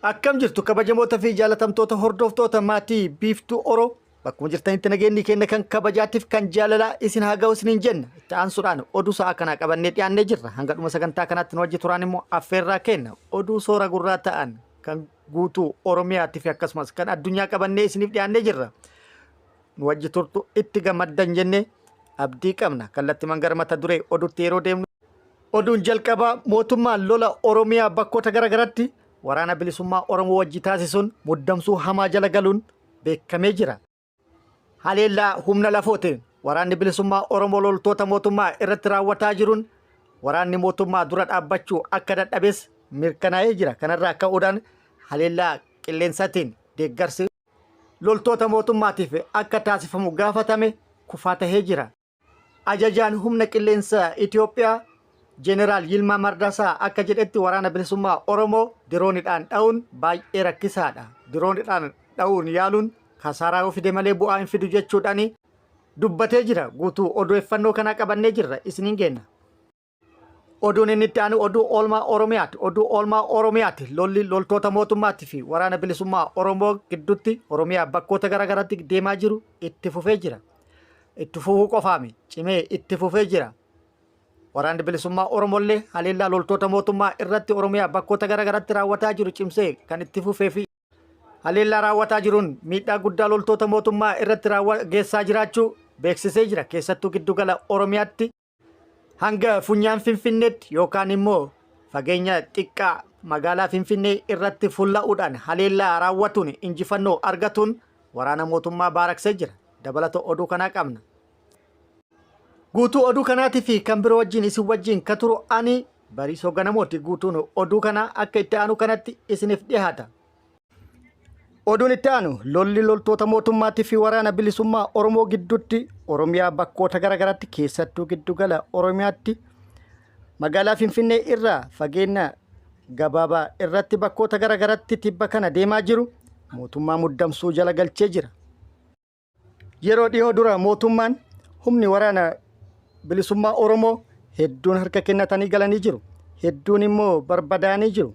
Akkam jirtu kabajamoota fi jaalatamtoota hordoftoota maatii biiftuu Oroo bakkuma jirtanitti nageenyi keenya kan kabajaatiif kan jaalalaa isin haa ga'u isiniin jenna. Itti aansuudhaan oduu sa'a kanaa qabannee dhiyaannee jirra. Hanga dhuma sagantaa kanaatti nu wajji turaan immoo affeerraa kenna. Oduu soora gurraa ta'an kan guutuu Oromiyaatti fi akkasumas kan addunyaa qabannee isiniif dhiyaannee jirra. Nu wajji turtu itti gammaddan jennee abdii qabna. Kallattii gara mata duree oduutti yeroo deemnu. Oduun jalqabaa mootummaan lola Oromiyaa bakkoota garagaraatti waraana bilisummaa Oromoo wajji taasisuun muddamsuu hamaa jala galuun beekamee jira. Haleellaa humna lafootiin waraanni bilisummaa Oromoo loltoota mootummaa irratti raawwataa jiruun waraanni mootummaa dura dhaabbachuu akka dadhabes mirkanaa'ee jira. Kanarraa ka'uudhaan haleellaa qilleensaatiin deeggarsi loltoota mootummaatiif akka taasifamu gaafatame kufaa tahee jira. Ajajaan humna qilleensaa Itoophiyaa Jeneraal Yilmaa Mardaasaa akka jedhetti waraana bilisummaa Oromoo diroonidhaan dha'uun baay'ee rakkisaadha. Diroonidhaan dha'uun yaaluun kasaaraa yoo fide malee bu'aa hin fidu jechuudhaan dubbatee jira. Guutuu odeeffannoo kanaa qabannee jirra isiniin geenna. Oduun inni itti aanu oduu oolmaa Oromiyaati. Oduu oolmaa Oromiyaati. Lolli loltoota mootummaatii fi waraana bilisummaa Oromoo gidduutti Oromiyaa bakkoota garagaraatti deemaa jiru itti fufee jira. Itti fufuu qofaami cimee itti fufee jira. Waraanni bilisummaa Oromollee haleellaa loltoota mootummaa irratti Oromiyaa bakkoota garagaraatti raawwataa jiru cimsee kan itti fufee fi haleellaa raawwataa jiruun miidhaa guddaa loltoota mootummaa irratti geessaa jiraachuu beeksisee jira. Keessattuu giddugala Oromiyaatti hanga funyaan Finfinneetti yookaan immoo fageenya xiqqaa magaalaa Finfinnee irratti fulla'uudhaan haleellaa raawwatuun injifannoo argatuun waraana mootummaa baaraksee jira. Dabalata oduu kanaa qabna. Guutuu oduu kanaatii fi kan biroo wajjin isin wajjin ka turu ani Bariisoo Ganamooti. Guutuun oduu kanaa akka itti aanu kanatti isiniif dhiyaata. Oduun itti aanu lolli loltoota mootummaatii fi waraana bilisummaa Oromoo gidduutti Oromiyaa bakkoota garagaraatti keessattuu giddugala Oromiyaatti magaalaa Finfinnee irraa fageenya gabaabaa irratti bakkoota garagaraatti tibba kana deemaa jiru mootummaa muddamsuu jala galchee jira. Yeroo dhiyoo dura mootummaan humni waraana bilisummaa Oromoo hedduun harka kennatanii galanii jiru. Hedduun immoo barbadaanii jiru.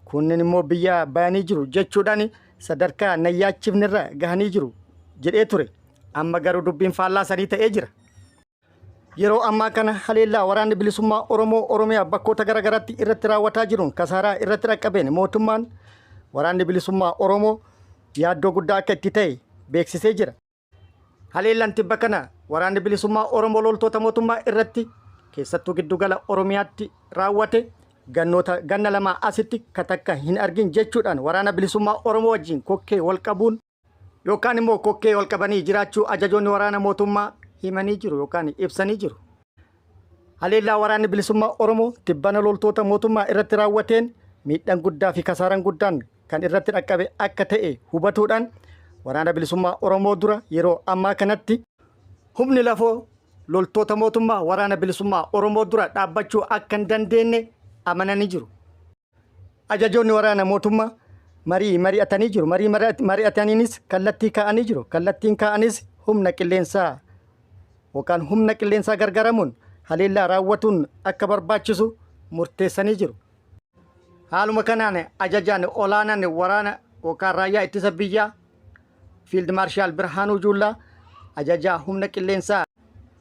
Kunneen immoo biyya bayanii jiru jechuudhaan sadarkaa nayyaachifnirra gahanii jiru jedhee ture. Amma garuu dubbiin faallaa sadii ta'ee jira. Yeroo ammaa kana haleellaa waraanni bilisummaa Oromoo Oromiyaa bakkoota garagaraatti irratti raawwataa jiruun kasaaraa irratti dhaqqabeen mootummaan waraanni bilisummaa Oromoo yaaddoo guddaa akka itti ta'e beeksisee jira. Haleellaan tibba kana waraanni bilisummaa Oromoo loltoota mootummaa irratti keessattuu giddugala Oromiyaatti raawwate ganna lama asitti katakka hin argin jechuudhaan waraana bilisummaa Oromoo wajjin kokkee wal qabuun yookaan immoo kokkee wal qabanii jiraachuu ajajoonni waraana mootummaa himanii jiru yookaan ibsanii jiru. Haleellaa waraanni bilisummaa Oromoo tibbana loltoota mootummaa irratti raawwateen miidhaan guddaa fi kasaaraan guddaan kan irratti dhaqqabe akka ta'e hubatuudhaan waraana bilisummaa Oromoo dura yeroo ammaa kanatti humni lafoo loltoota mootummaa waraana bilisummaa Oromoo dura dhaabbachuu akka hin dandeenye amananii jiru. Ajajoonni waraana mootummaa mari'atanii jiru. Mari'ataniinis kallattii kaa'anii jiru. Kallattiin kaa'anis humna qilleensaa yookaan humna qilleensaa gargaaramuun haleellaa raawwatuun akka barbaachisu murteessanii jiru. Haaluma kanaan ajajaan olaanaan waraana yookaan raayyaa ittisa biyyaa Fiild Maarshaal Birhaanuu Juullaa ajajaa humna qilleensaa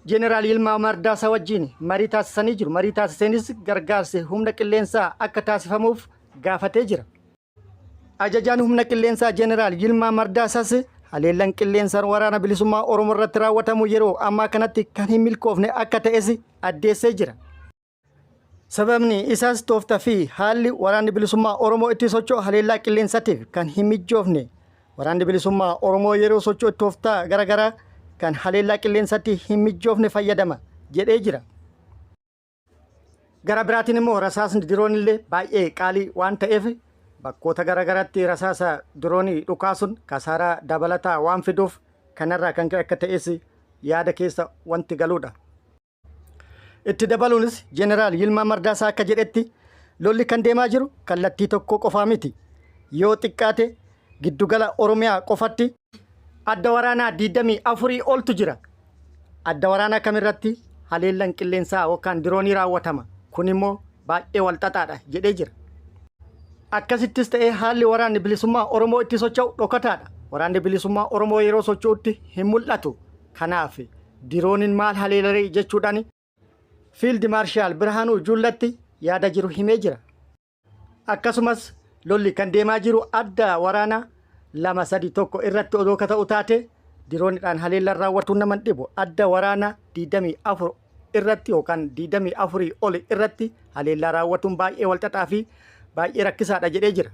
Jeneraal Yilmaa Mardaasaa wajjin marii taasisanii jiru. Marii taasiseenis gargaarsi humna qilleensaa akka taasifamuuf gaafatee jira. Ajajaan humna qilleensaa Jeneraal Yilmaa Mardaasaas haleellaan qilleensaan waraana bilisummaa Oromoo irratti raawwatamu yeroo ammaa kanatti kan hin milkoofne akka ta'es addeessee jira. Sababni isaas tooftaa fi haalli waraanni bilisummaa Oromoo itti socho'u haleellaa qilleensaatiif kan hin mijoofne. Waraanni bilisummaa Oromoo yeroo socho'u tooftaa garagaraa kan haleellaa qilleensatti hin mijoofne fayyadama jedhee jira. Gara biraatiin immoo rasaasni diroonillee baay'ee qaalii waan ta'eef bakkoota garagaraatti rasaasa diroonii dhukaasuun kasaaraa dabalataa waan fiduuf kanarraa kan ka'e akka ta'es yaada keessa wanti galuudha. Itti dabaluunis Jeneraal Yilmaa Mardaasaa akka jedhetti lolli kan deemaa jiru kallattii tokko qofaa miti. Yoo xiqqaate giddugala Oromiyaa qofatti adda waraanaa 24 oltu jira. Adda waraanaa kamirratti haleellaan qilleensaa yookaan diroonii raawwatama. Kun immoo baay'ee wal xaxaadha jedhee jira. akkasittis ta'ee haalli waraanni bilisummaa Oromoo itti socho'u dhokataadha. Waraanni bilisummaa Oromoo yeroo socho'utti hin mul'atu. Kanaaf dirooniin maal haleelaree jechuudhaan Fiild Maarshaal Birhaanuu Juullatti yaada jiru himee jira. Akkasumas lolli kan deemaa jiru adda waraanaa 2-3 irratti odoo ka ta'u taate diroonidhaan haleellaan raawwatuun nama dhibu. Adda waraanaa 24 irratti yookaan 24 oli irratti haleellaa raawwatuun baay'ee walxaxaa fi baay'ee rakkisaadha jedhee jira.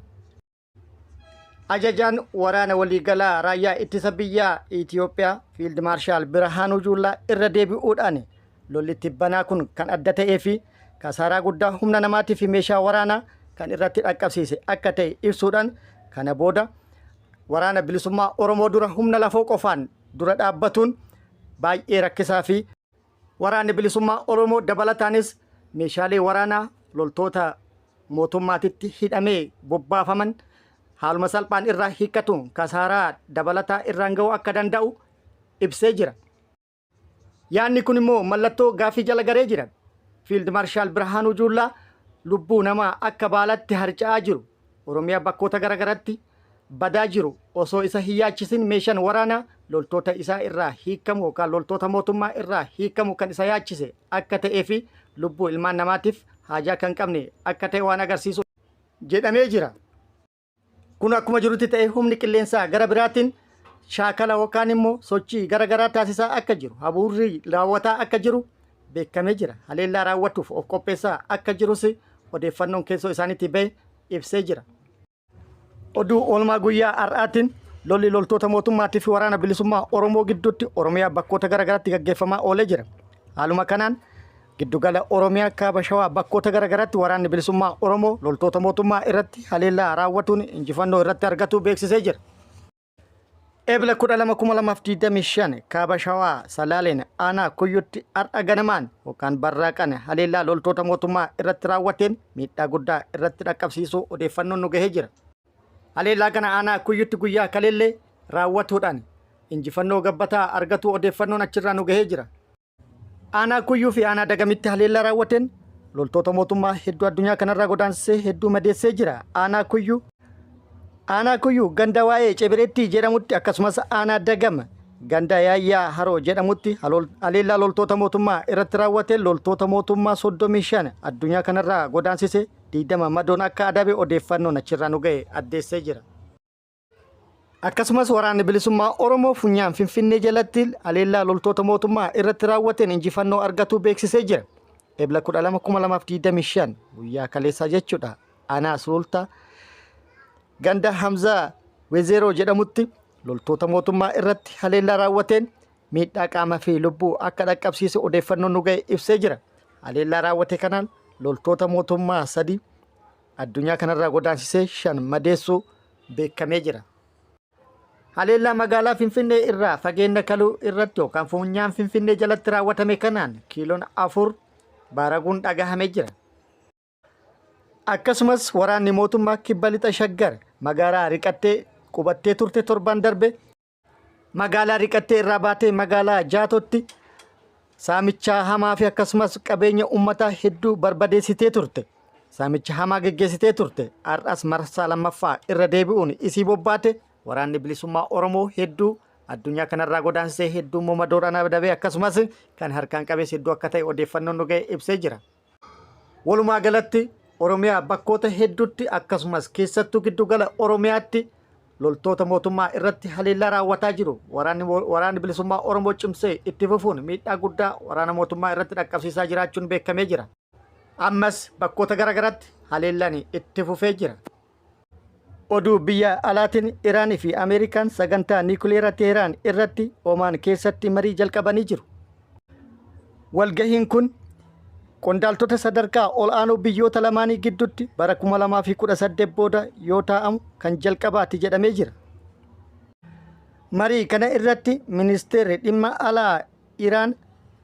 Ajajaan waraana waliigalaa raayyaa ittisa biyyaa Itoophiyaa Fiild Maarshaal Birhaanuu Juullaa irra deebi'uudhaan lolli tibbanaa kun kan adda ta'ee fi kasaaraa guddaa humna namaatii fi meeshaa waraanaa kan irratti dhaqqabsiise akka ta'e ibsuudhaan kana booda waraana bilisummaa Oromoo dura humna lafoo qofaan dura dhaabbatuun baay'ee rakkisaa fi waraanni bilisummaa Oromoo dabalataanis meeshaalee waraanaa loltoota mootummaatitti hidhamee bobbaafaman haaluma salphaan irraa hiikkatuun kasaaraa dabalataa irraan ga'uu akka danda'u ibsee jira. Yaanni kun immoo mallattoo gaaffii jala garee jira. Fiild Maarshaal Birhaanuu Juullaa lubbuu namaa akka baalatti harca'aa jiru Oromiyaa bakkoota garagaraatti badaa jiru osoo isa hin yaachisin meeshaan waraanaa loltoota isaa irraa hiikamu yookaan loltoota mootummaa irraa hiikamu kan isa yaachise akka ta'ee fi lubbuu ilmaan namaatiif haajaa kan qabne akka ta'e waan agarsiisu jedhamee jira. Kun akkuma jirutti ta'e humni qilleensaa gara biraatiin shaakala yookaan immoo sochii garagaraa taasisaa akka jiru habuurri raawwataa akka jiru beekamee jira. Haleellaa raawwatuuf of qopheessaa akka jirus odeeffannoon keessoo isaaniitti bahe ibsee jira. Oduu oolmaa guyyaa har'aatiin lolli loltoota mootummaatii fi waraana bilisummaa Oromoo gidduutti Oromiyaa bakkoota garagaraatti gaggeeffamaa oolee jira. Haaluma kanaan giddugala Oromiyaa kaaba shawaa bakkoota garagaraatti waraanni bilisummaa Oromoo loltoota mootummaa irratti haleellaa raawwatuun injifannoo irratti argatu beeksisee jira. Eebila 12/2025 kaaba shawaa Salaaleen aanaa Kuyyutti har'a ganamaan yookaan barraaqan haleellaa loltoota mootummaa irratti raawwateen miidhaa guddaa irratti dhaqqabsiisuu odeeffannoon nu gahee jira. Haleellaa kana aanaa Kuyyutti guyyaa kaleellee raawwatuudhaan injifannoo gabbataa argatu odeeffannoon achirraa nu gahee jira. Aanaa Kuyyuu fi aanaa Dagamitti haleellaa raawwateen loltoota mootummaa hedduu addunyaa kanarraa godaansisee hedduu madeessee jira. Aanaa Kuyyuu ganda waa'ee Cebireetti jedhamutti akkasumas aanaa Dagam ganda Yaayyaa Haroo jedhamutti haleellaa loltoota mootummaa irratti raawwateen loltoota mootummaa 35 addunyaa kanarraa godaansisee 20 madoon akka adabe odeeffannoon achirraa nu ga'e addeessee jira. Akkasumas waraanni bilisummaa Oromoo funyaan Finfinnee jalatti haleellaa loltoota mootummaa irratti raawwateen injifannoo argatu beeksisee jira. Eebila 12/2025 guyyaa kaleessaa jechuudha. Aanaa Sulultaa ganda Hamzaa Wezeroo jedhamutti loltoota mootummaa irratti haleellaa raawwateen miidhaa qaamaa fi lubbuu akka dhaqqabsiise odeeffannoon nu ga'e ibsee jira. Haleellaa raawwate kanaan loltoota mootummaa 3 addunyaa kanarraa godaansisee 5 madeessuu beekamee jira. Haleellaa magaalaa Finfinnee irraa fageenya kaluu irratti yookaan funyaan Finfinnee jalatti raawwatame kanaan kiiloon 4 baaraguun dhagahamee jira. Akkasumas waraanni mootummaa kibba lixa Shaggar magaalaa riqattee qubattee turte torban darbe magaalaa riqattee irraa baatee magaalaa Jaatotti saamicha hamaa fi akkasumas qabeenya uummataa hedduu barbadeessitee turte. Saamicha hamaa geggeessitee turte. Har'as marsaa lammaffaa irra deebi'uun isii bobbaate waraanni bilisummaa Oromoo hedduu addunyaa kanarraa godaansisee hedduu madoodhaan adabee akkasumas kan harkaan qabees hedduu akka ta'e odeeffannoon nu ga'e ibsee jira. Walumaa galatti Oromiyaa bakkoota hedduutti akkasumas keessattuu giddugala Oromiyaatti loltoota mootummaa irratti haleellaa raawwataa jiru. Waraanni bilisummaa Oromoo cimsee itti fufuun miidhaa guddaa waraana mootummaa irratti dhaqqabsiisaa jiraachuun beekamee jira. Ammas bakkoota garagaraatti haleellaan itti fufee jira. Oduu biyya alaatiin Iraanii fi Ameerikaan sagantaa niikuleeraa Teheraan irratti Omaan keessatti marii jalqabanii jiru. Walgahiin kun qondaaltota sadarkaa ol'aanoo biyyoota lamaanii gidduutti bara 2018 booda yoo taa'amu kan jalqabaati jedhamee jira. Marii kana irratti ministeerri dhimma alaa Iraan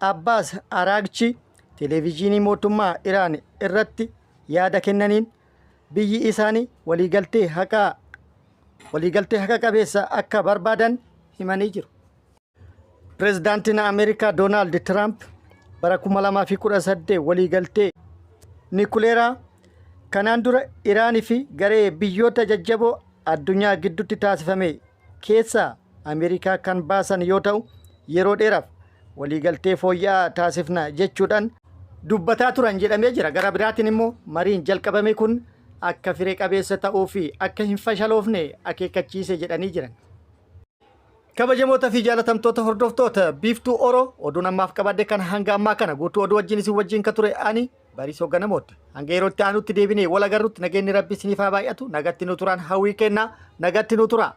Abbaas Araghchi televezyiinii mootummaa Iraan irratti yaada kennaniin biyyi isaanii waliigaltee haqa qabeessa akka barbaadan himanii jiru. Pireezidaantiin Ameerikaa Doonaald Tiraamp bara 2018 waliigaltee niikuleeraa Kanaan dura Iraanii fi garee biyyoota jajjaboo addunyaa gidduutti taasifame keessaa Ameerikaa kan baasan yoo ta'u yeroo dheeraaf waliigaltee fooyya'aa taasifna jechuudhaan dubbataa turan jedhamee jira. Gara biraatiin immoo mariin jalqabame kun akka firee qabeessa ta'uu fi akka hin fashaloofne akeekkachiise jedhanii jiran. Kabajamoota fi jaalatamtoota hordoftoota biiftuu Oroo oduun ammaaf qabadde kan hanga ammaa kana guutuu oduu wajjin isin wajjin ka ture ani Bariisoo Ganamooti. Hanga yerootti aanutti deebinee wal agarrutti nageenyi Rabbi isiniif haa baay'atu. Nagatti nu turaan hawwii kennaa nagatti nu tura.